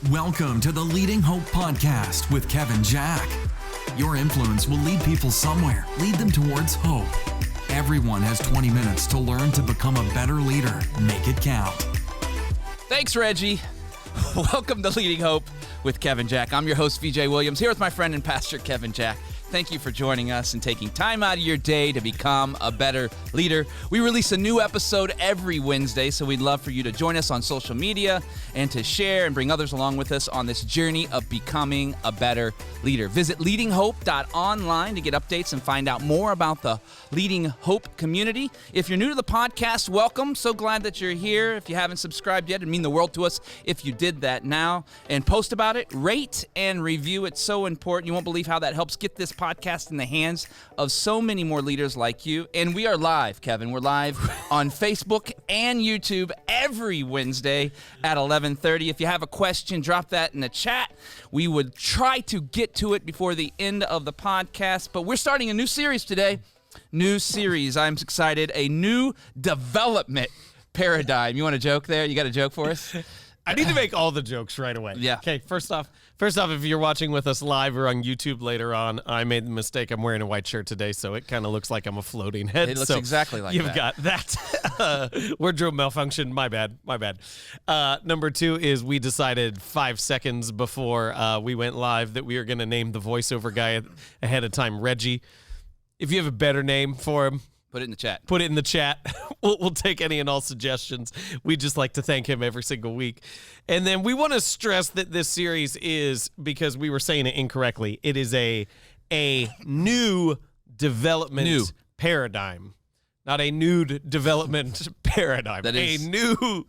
Welcome to the Leading Hope Podcast with Kevin Jack. Your influence will lead people somewhere, lead them towards hope. Everyone has 20 minutes to learn to become a better leader. Make it count. Thanks, Reggie. Welcome to Leading Hope with Kevin Jack. I'm your host, VJ Williams, here with my friend and pastor, Kevin Jack. Thank you for joining us and taking time out of your day to become a better leader. We release a new episode every Wednesday, so we'd love for you to join us on social media and to share and bring others along with us on this journey of becoming a better leader. Visit leadinghope.online to get updates and find out more about the Leading Hope community. If you're new to the podcast, welcome. So glad that you're here. If you haven't subscribed yet, it'd mean the world to us if you did that now. And post about it, rate and review. It's so important. You won't believe how that helps get this podcast in the hands of so many more leaders like you. And we are live, Kevin. We're live on Facebook and YouTube every Wednesday at 11:30. If you have a question, drop that in the chat. We would try to get to it before the end of the podcast, but we're starting a new series today. New series. I'm excited. A new development paradigm. You want a joke there? You got a joke for us? I need to make all the jokes right away. Yeah. Okay, first off, if you're watching with us live or on YouTube later on, I made the mistake. I'm wearing a white shirt today, so it kind of looks like I'm a floating head. It looks exactly like that. You've got that. Wardrobe malfunction. My bad. Number two is we decided 5 seconds before we went live that we were going to name the voiceover guy ahead of time, Reggie. If you have a better name for him, Put it in the chat. Put it in the chat. We'll take any and all suggestions. We just like to thank him every single week. And then we want to stress that this series is, because we were saying it incorrectly, it is a new development paradigm. Not a nude development paradigm. That is, a new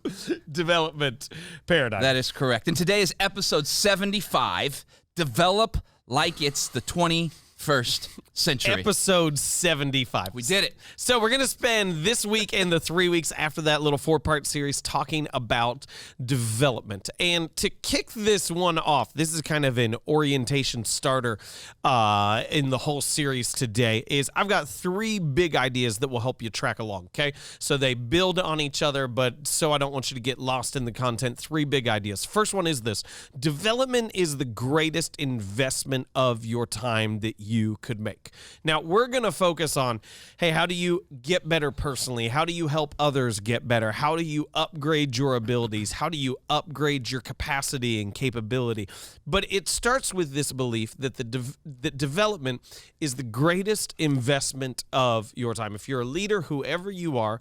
development paradigm. That is correct. And today is episode 75, Develop Like It's the 21st Century. Episode 75. We did it. So we're going to spend this week and the 3 weeks after that little 4-part series talking about development. And to kick this one off, this is kind of an orientation starter in the whole series today, is I've got 3 big ideas that will help you track along, okay? So they build on each other, but so I don't want you to get lost in the content. 3 big ideas. First one is this: development is the greatest investment of your time that you could make. Now, we're going to focus on, hey, how do you get better personally? How do you help others get better? How do you upgrade your abilities? How do you upgrade your capacity and capability? But it starts with this belief that that development is the greatest investment of your time. If you're a leader, whoever you are,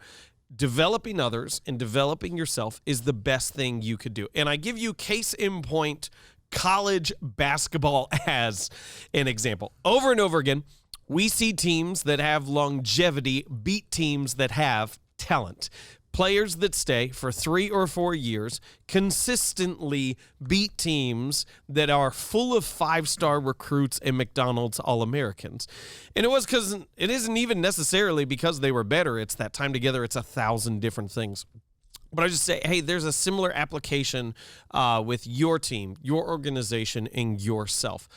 developing others and developing yourself is the best thing you could do. And I give you case in point college basketball as an example. Over and over again, we see teams that have longevity beat teams that have talent. Players that stay for 3 or 4 years consistently beat teams that are full of 5-star recruits and McDonald's All-Americans. And it isn't even necessarily because they were better. It's that time together. It's 1,000 different things. But I just say, hey, there's a similar application with your team, your organization, and yourself.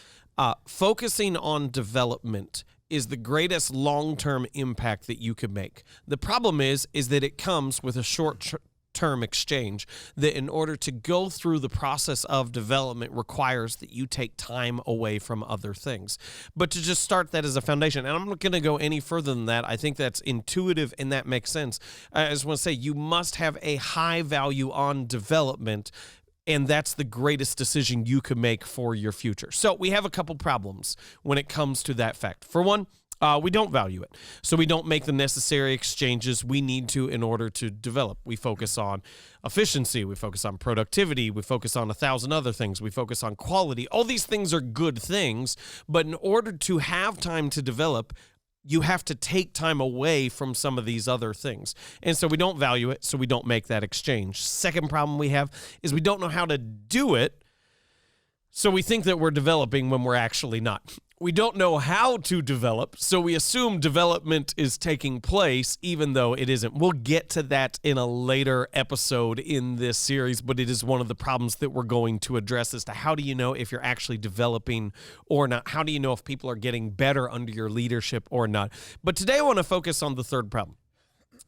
Focusing on development is the greatest long-term impact that you could make. The problem is that it comes with a short-term exchange that in order to go through the process of development requires that you take time away from other things. But to just start that as a foundation, and I'm not going to go any further than that. I think that's intuitive and that makes sense. I just want to say you must have a high value on development, and that's the greatest decision you could make for your future. So we have a couple problems when it comes to that fact. For one, we don't value it. So we don't make the necessary exchanges we need to in order to develop. We focus on efficiency. We focus on productivity. We focus on 1,000 other things. We focus on quality. All these things are good things, but in order to have time to develop, you have to take time away from some of these other things. And so we don't value it, so we don't make that exchange. Second problem we have is we don't know how to do it, so we think that we're developing when we're actually not. We don't know how to develop, so we assume development is taking place even though it isn't. We'll get to that in a later episode in this series, but it is one of the problems that we're going to address as to how do you know if you're actually developing or not? How do you know if people are getting better under your leadership or not? But today I want to focus on the third problem.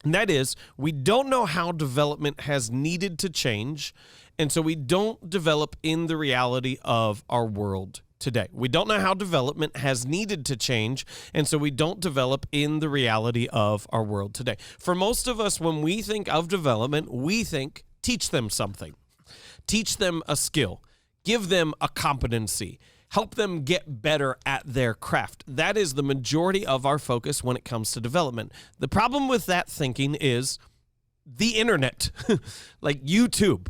And that is, we don't know how development has needed to change, And so we don't develop in the reality of our world today. We don't know how development has needed to change, and so we don't develop in the reality of our world today. For most of us, when we think of development, we think teach them something, teach them a skill, give them a competency, help them get better at their craft. That is the majority of our focus when it comes to development. The problem with that thinking is the internet, like YouTube.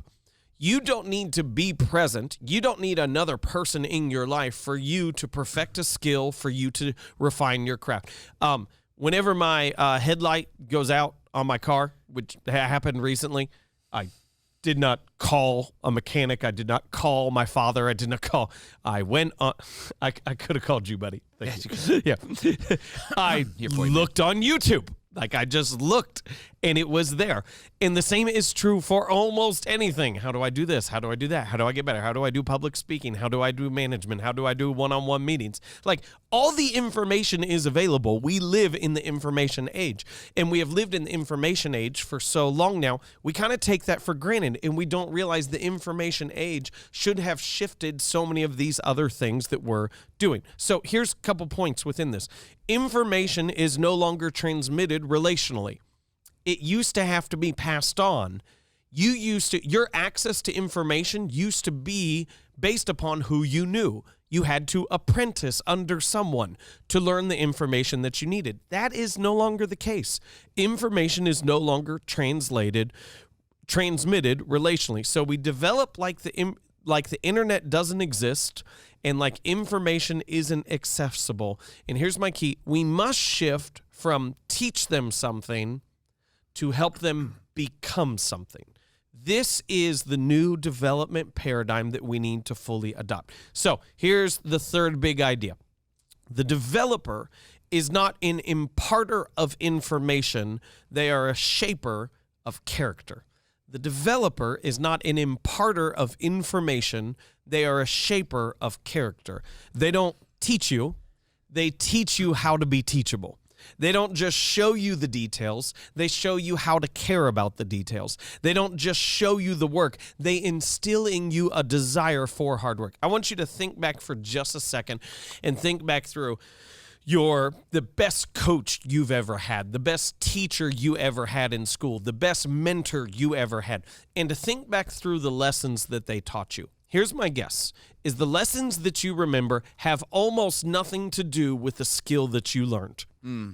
You don't need to be present. You don't need another person in your life for you to perfect a skill, for you to refine your craft. Whenever my headlight goes out on my car, which happened recently, I did not call a mechanic. I did not call my father. I went on. I could have called you, buddy. Thank you. Yeah. I looked on YouTube. Like, I just looked and it was there. And the same is true for almost anything. How do I do this? How do I do that? How do I get better? How do I do public speaking? How do I do management? How do I do one-on-one meetings? Like, all the information is available. We live in the information age. And we have lived in the information age for so long now, we kind of take that for granted. And we don't realize the information age should have shifted so many of these other things that we're doing. So here's a couple points within this. Information is no longer transmitted relationally. It used to have to be passed on. Your access to information used to be based upon who you knew. You had to apprentice under someone to learn the information that you needed. That is no longer the case. Information is no longer transmitted relationally. So we develop like the internet doesn't exist and like information isn't accessible. And here's my key. We must shift from teach them something to help them become something. This is the new development paradigm that we need to fully adopt. So here's the third big idea. The developer is not an imparter of information. They are a shaper of character. The developer is not an imparter of information. They are a shaper of character. They don't teach you. They teach you how to be teachable. They don't just show you the details. They show you how to care about the details. They don't just show you the work. They instill in you a desire for hard work. I want you to think back for just a second and think back through the best coach you've ever had, the best teacher you ever had in school, the best mentor you ever had, and to think back through the lessons that they taught you. Here's my guess, is the lessons that you remember have almost nothing to do with the skill that you learned.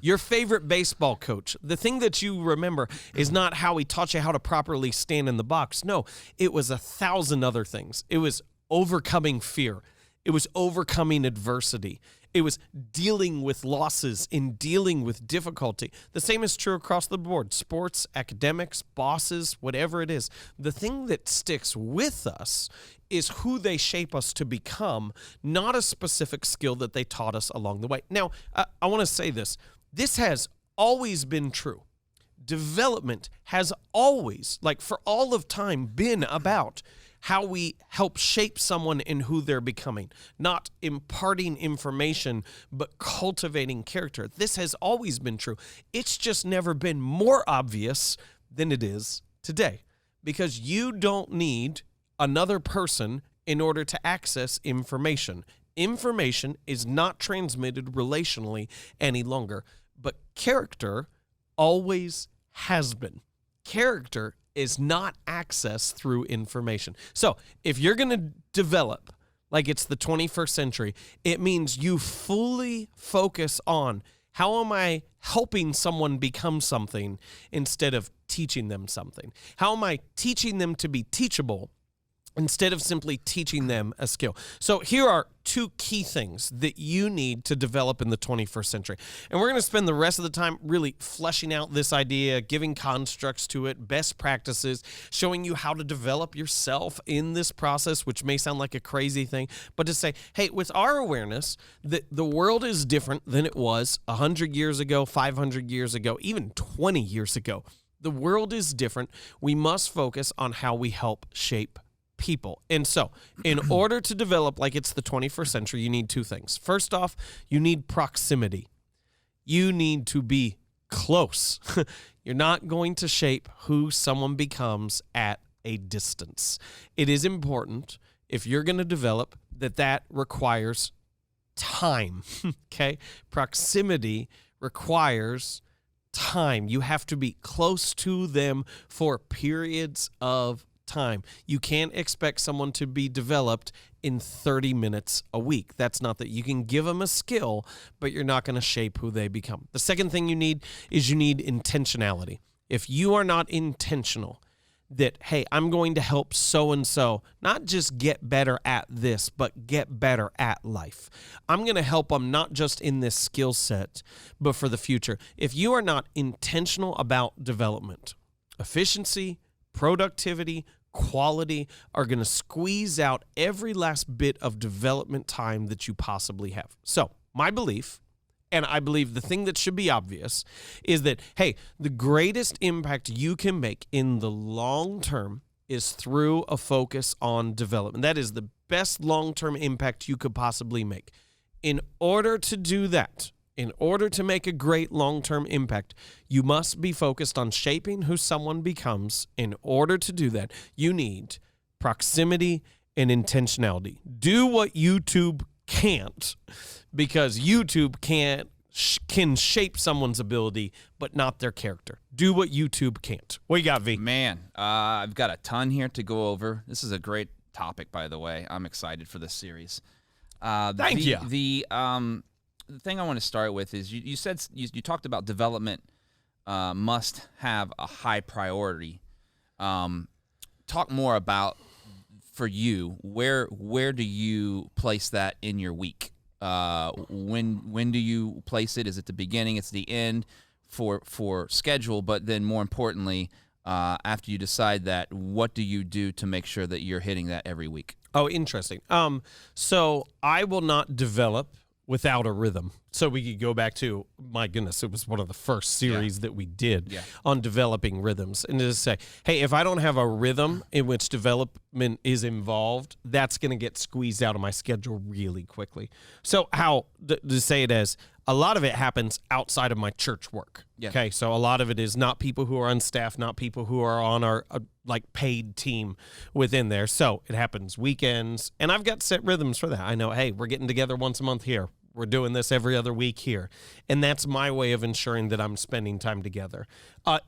Your favorite baseball coach, the thing that you remember is not how he taught you how to properly stand in the box. No, it was 1,000 other things. It was overcoming fear. It was overcoming adversity. It was dealing with losses and dealing with difficulty. The same is true across the board. Sports, academics, bosses, whatever it is. The thing that sticks with us is who they shape us to become, not a specific skill that they taught us along the way. Now, I want to say this. This has always been true. Development has always, like for all of time, been about how we help shape someone in who they're becoming, not imparting information, but cultivating character. This has always been true. It's just never been more obvious than it is today, because you don't need another person in order to access information. Information is not transmitted relationally any longer, but character always has been. Character is not accessed through information. So if you're going to develop like it's the 21st century, it means you fully focus on how am I helping someone become something instead of teaching them something? How am I teaching them to be teachable instead of simply teaching them a skill? So here are two key things that you need to develop in the 21st century. And we're going to spend the rest of the time really fleshing out this idea, giving constructs to it, best practices, showing you how to develop yourself in this process, which may sound like a crazy thing, but to say, hey, with our awareness that the world is different than it was 100 years ago, 500 years ago, even 20 years ago. The world is different. We must focus on how we help shape people. And so in order to develop like it's the 21st century, you need two things. First off, you need proximity. You need to be close. You're not going to shape who someone becomes at a distance. It is important, if you're going to develop, that requires time, okay? Proximity requires time. You have to be close to them for periods of time. You can't expect someone to be developed in 30 minutes a week. That's not that. You can give them a skill, but you're not going to shape who they become. The second thing you need is intentionality. If you are not intentional that, hey, I'm going to help so-and-so not just get better at this, but get better at life. I'm going to help them not just in this skill set, but for the future. If you are not intentional about development, efficiency, productivity, quality are going to squeeze out every last bit of development time that you possibly have. So my belief, and I believe the thing that should be obvious, is that, hey, the greatest impact you can make in the long term is through a focus on development. That is the best long-term impact you could possibly make. In order to do that, in order to make a great long-term impact, you must be focused on shaping who someone becomes. In order to do that, you need proximity and intentionality. Do what YouTube can't, because YouTube can shape someone's ability, but not their character. Do what YouTube can't. What you got, V? Man, I've got a ton here to go over. This is a great topic, by the way. I'm excited for this series. Thank you. The thing I want to start with is you said you talked about development must have a high priority. Talk more about, for you, where do you place that in your week? When do you place it? Is it the beginning? It's the end for schedule, but then more importantly, after you decide that, what do you do to make sure that you're hitting that every week? Oh, interesting. So I will not develop without a rhythm. So we could go back to, my goodness, it was one of the first series that we did on developing rhythms. And to say, hey, if I don't have a rhythm in which development is involved, that's going to get squeezed out of my schedule really quickly. So how to say it as, a lot of it happens outside of my church work. Yeah. Okay, so a lot of it is not people who are on staff, not people who are on our like paid team within there. So it happens weekends, and I've got set rhythms for that. I know, hey, we're getting together once a month here. We're doing this every other week here. And that's my way of ensuring that I'm spending time together.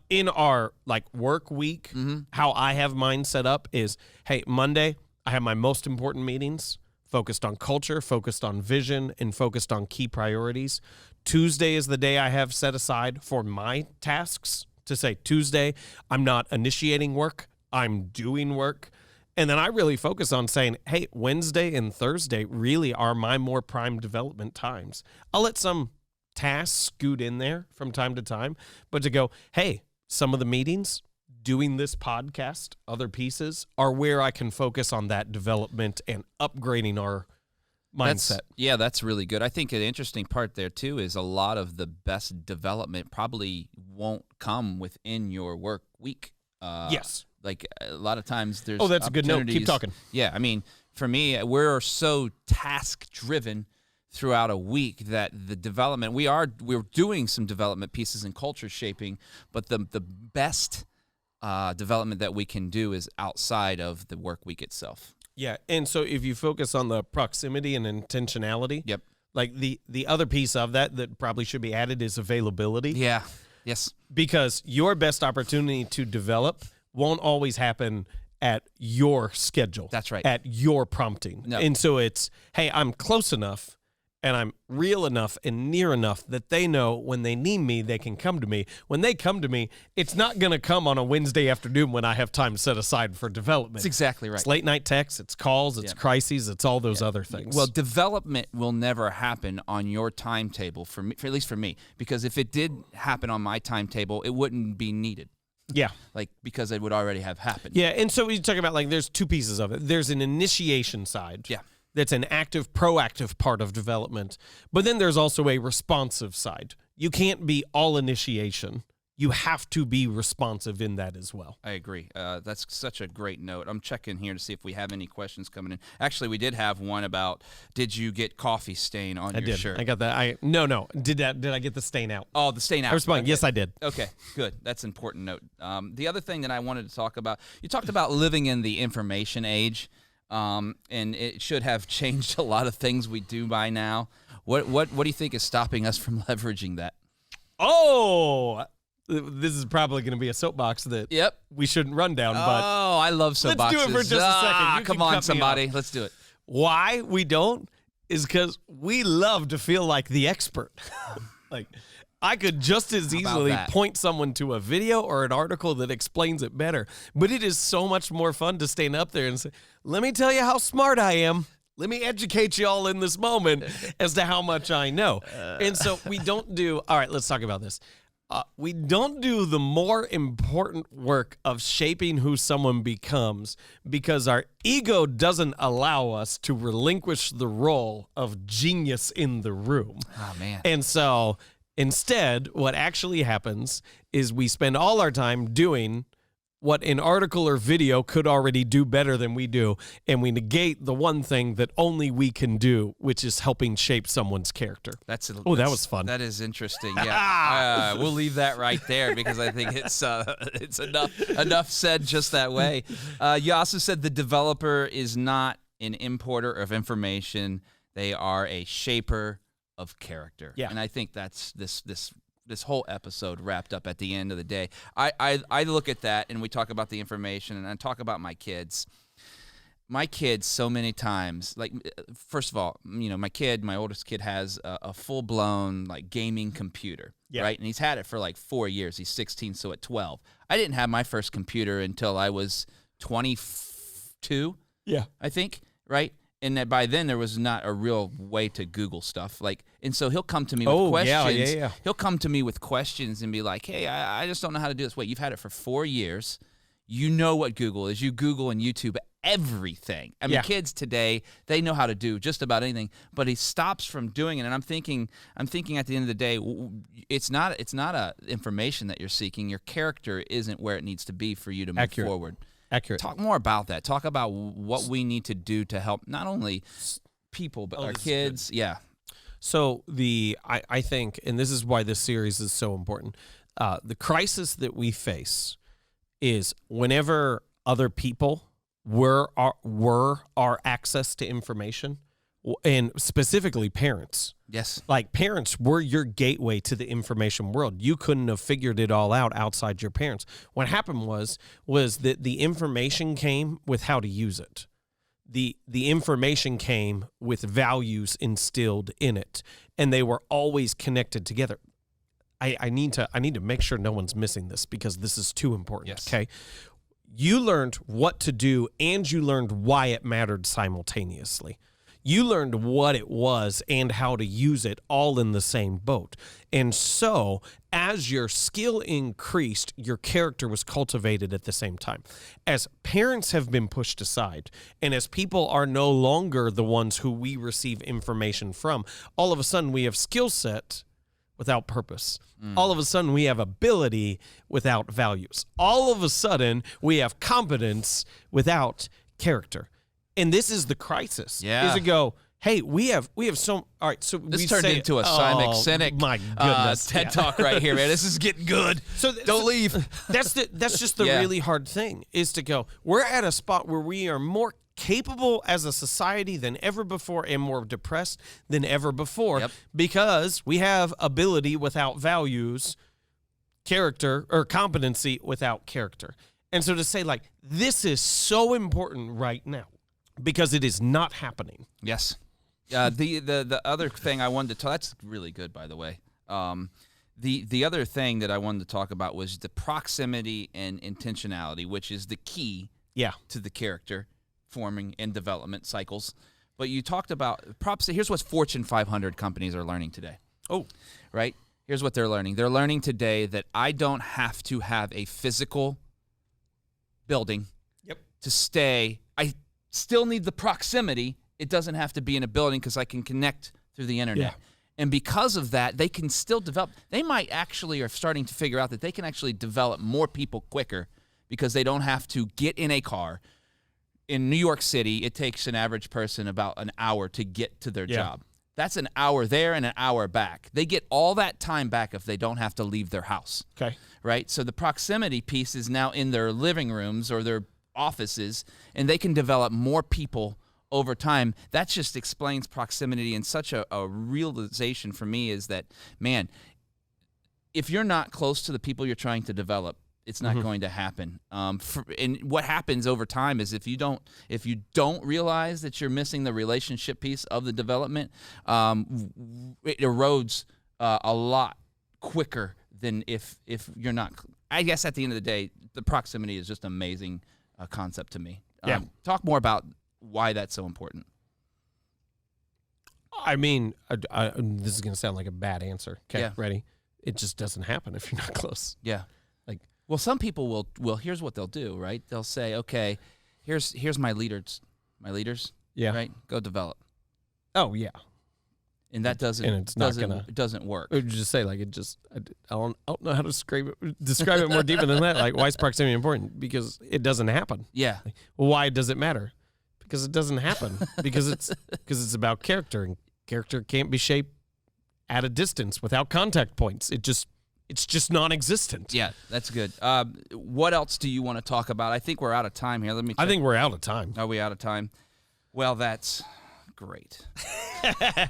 In our like work week, how I have mine set up is, hey, Monday, I have my most important meetings, focused on culture, focused on vision, and focused on key priorities. Tuesday is the day I have set aside for my tasks, to say Tuesday, I'm not initiating work, I'm doing work. And then I really focus on saying, hey, Wednesday and Thursday really are my more prime development times. I'll let some tasks scoot in there from time to time, but to go, hey, some of the meetings, doing this podcast, other pieces are where I can focus on that development and upgrading our mindset. That's really good. I think an interesting part there too is a lot of the best development probably won't come within your work week. Yes. Like a lot of times there's that's a good note. Keep talking. Yeah, I mean, for me, we're so task driven throughout a week that the development, we're doing some development pieces and culture shaping, but the best development that we can do is outside of the work week itself. Yeah, and so if you focus on the proximity and intentionality, yep. Like the other piece of that probably should be added is availability. Yeah, yes. Because your best opportunity to develop won't always happen at your schedule. That's right. At your prompting. No. And so it's, hey, I'm close enough and I'm real enough and near enough that they know when they need me, they can come to me. When they come to me, it's not going to come on a Wednesday afternoon when I have time set aside for development. That's exactly right. It's late night texts, it's calls, it's crises, it's all those other things. Well, development will never happen on your timetable, for me, at least for me, because if it did happen on my timetable, it wouldn't be needed. Yeah. Like, because it would already have happened. Yeah, and so we talk about, like, there's two pieces of it. There's an initiation side. Yeah. That's an active, proactive part of development. But then there's also a responsive side. You can't be all initiation you have to be responsive in that as well. I agree. That's such a great note. I'm checking here to see if we have any questions coming in. Actually, we did have one about, did you get coffee stain on your shirt? I got that. No. Did I get the stain out? Oh, the stain out. I responded, Okay. yes, I did. Okay, good. That's an important note. The other thing that I wanted to talk about, you talked about living in the information age, and it should have changed a lot of things we do by now. What do you think is stopping us from leveraging that? Oh, this is probably going to be a soapbox that we shouldn't run down, but oh, I love soapboxes. let's do it for just a second. You Come can on, cut me somebody. off. Let's do it. Why we don't is because we love to feel like the expert. Like, I could just as easily point someone to a video or an article that explains it better, but it is so much more fun to stand up there and say, let me tell you how smart I am. Let me educate you all in this moment as to how much I know. And so we don't do, all right, let's talk about this. We don't do the more important work of shaping who someone becomes because our ego doesn't allow us to relinquish the role of genius in the room. Oh, man. And so instead, what actually happens is we spend all our time doing what an article or video could already do better than we do, and we negate the one thing that only we can do, which is helping shape someone's character. That was fun. That is interesting. Yeah, we'll leave that right there because I think it's enough said just that way. You also said the developer is not an importer of information; they are a shaper of character. Yeah, and I think that's this whole episode wrapped up at the end of the day. I look at that, and we talk about the information, and I talk about my kids. My kids, so many times, like, first of all, my oldest kid has a full-blown, like, gaming computer, right? And he's had it for, like, 4 years. He's 16, so at 12. I didn't have my first computer until I was 22, I think, right? And that by then there was not a real way to Google stuff. And so he'll come to me with questions. Yeah. He'll come to me with questions and be like, hey, I just don't know how to do this. Wait, you've had it for 4 years. You know what Google is. You Google and YouTube everything. I mean, kids today, they know how to do just about anything, but he stops from doing it. And I'm thinking at the end of the day, it's not a information that you're seeking. Your character isn't where it needs to be for you to move forward. Accurate. Talk more about that. Talk about what we need to do to help not only people, but our kids. Yeah. So I think, and this is why this series is so important, the crisis that we face is whenever other people were our access to information, and specifically parents. Yes. Like, parents were your gateway to the information world. You couldn't have figured it all out outside your parents. What happened was that the information came with how to use it. The information came with values instilled in it, and they were always connected together. I need to make sure no one's missing this because this is too important. Yes. Okay. You learned what to do, and you learned why it mattered simultaneously. You learned what it was and how to use it all in the same boat. And so, as your skill increased, your character was cultivated at the same time. As parents have been pushed aside, and as people are no longer the ones who we receive information from, all of a sudden we have skill set without purpose. All of a sudden we have ability without values. All of a sudden we have competence without character. And this is the crisis. Yeah. Is to go, hey, we have so, all right, so this turned into a Simon Sinek my goodness, TED Talk right here, man. This is getting good. Don't leave. That's just the really hard thing, is to go, we're at a spot where we are more capable as a society than ever before and more depressed than ever before because we have ability without values, character, or competency without character. And so to say, like, this is so important right now because it is not happening. Yes. The other thing I wanted to talk, that's really good, by the way. The other thing that I wanted to talk about was the proximity and intentionality, which is the key to the character forming and development cycles. But you talked about here's what Fortune 500 companies are learning today. Oh, right? Here's what they're learning. They're learning today that I don't have to have a physical building to stay. I still need the proximity. It doesn't have to be in a building because I can connect through the internet. And because of that, they can still develop. They might actually are starting to figure out that they can actually develop more people quicker because they don't have to get in a car. In New York City, it takes an average person about an hour to get to their job. That's an hour there and an hour back. They get all that time back if they don't have to leave their house. Okay. Right? So the proximity piece is now in their living rooms or their offices, and they can develop more people over time. That just explains proximity, and such a realization for me is that, man, if you're not close to the people you're trying to develop, it's not going to happen. And what happens over time is if you don't realize that you're missing the relationship piece of the development, it erodes a lot quicker than if you're not. I guess at the end of the day, the proximity is just an amazing concept to me. Talk more about why that's so important. I mean, this is going to sound like a bad answer. Okay, Yeah. ready? It just doesn't happen if you're not close. Yeah. Like, Well, some people will. Here's what they'll do, right? They'll say, "Okay, here's my leaders, yeah. right? Go develop." Oh, yeah. And that doesn't. And it's not doesn't gonna- It doesn't work. Or just say, like, I don't know how to describe it more deeper than that. Like, why is proximity important? Because it doesn't happen. Yeah. Well, why does it matter? Because it doesn't happen. because it's about character, and character can't be shaped at a distance without contact points. It's just non-existent. Yeah, that's good. What else do you want to talk about? I think we're out of time here. Let me. I check. think we're out of time. Are we out of time? Well, that's great.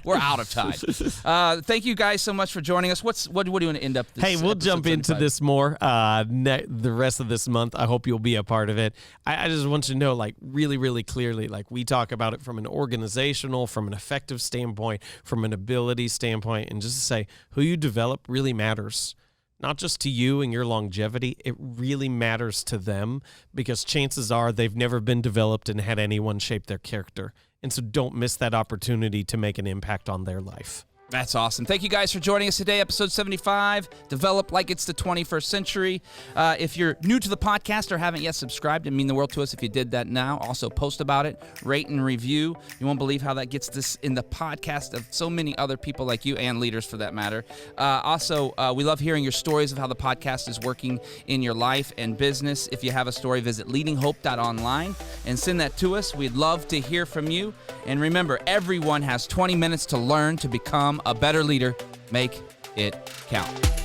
We're out of time. Thank you guys so much for joining us. What do you want to end up this Hey, we'll episode jump into 75? this more the rest of this month. I hope you'll be a part of it. I just want you to know, like, really, really clearly, like, we talk about it from an organizational, from an effective standpoint, from an ability standpoint, and just to say who you develop really matters. Not just to you and your longevity, it really matters to them, because chances are they've never been developed and had anyone shape their character. And so don't miss that opportunity to make an impact on their life. That's awesome. Thank you guys for joining us today, episode 75, Develop Like It's the 21st Century. If you're new to the podcast or haven't yet subscribed, it'd mean the world to us if you did that now. Also post about it, rate and review. You won't believe how that gets this in the podcast of so many other people like you, and leaders for that matter. We love hearing your stories of how the podcast is working in your life and business. If you have a story, visit leadinghope.online and send that to us. We'd love to hear from you. And remember, everyone has 20 minutes to learn to become a better leader. Make it count.